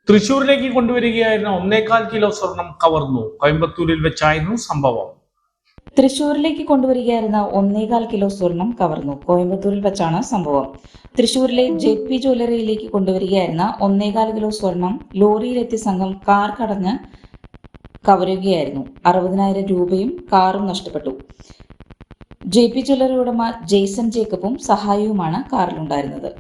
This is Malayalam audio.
തൃശൂരിലേക്ക് കൊണ്ടുവരികയായിരുന്ന 1.25 കിലോ സ്വർണം കവർന്നു. കോയമ്പത്തൂരിൽ വെച്ചായിരുന്നു സംഭവം. തൃശൂരിലേക്ക് കൊണ്ടുവരികയായിരുന്ന 1.25 കിലോ സ്വർണം കവർന്നു. കോയമ്പത്തൂരിൽ വെച്ചാണ് സംഭവം. തൃശൂരിലെ JP ജ്വല്ലറിയിലേക്ക് കൊണ്ടുവരികയായിരുന്ന 1.25 കിലോ സ്വർണം ലോറിയിലെത്തിയ സംഘം കാർ കടഞ്ഞ് കവരുകയായിരുന്നു. 60,000 രൂപയും കാറും നഷ്ടപ്പെട്ടു. JP ജ്വല്ലറി ഉടമ ജെയ്സൺ ജേക്കബും സഹായിയുമാണ് കാറിലുണ്ടായിരുന്നത്.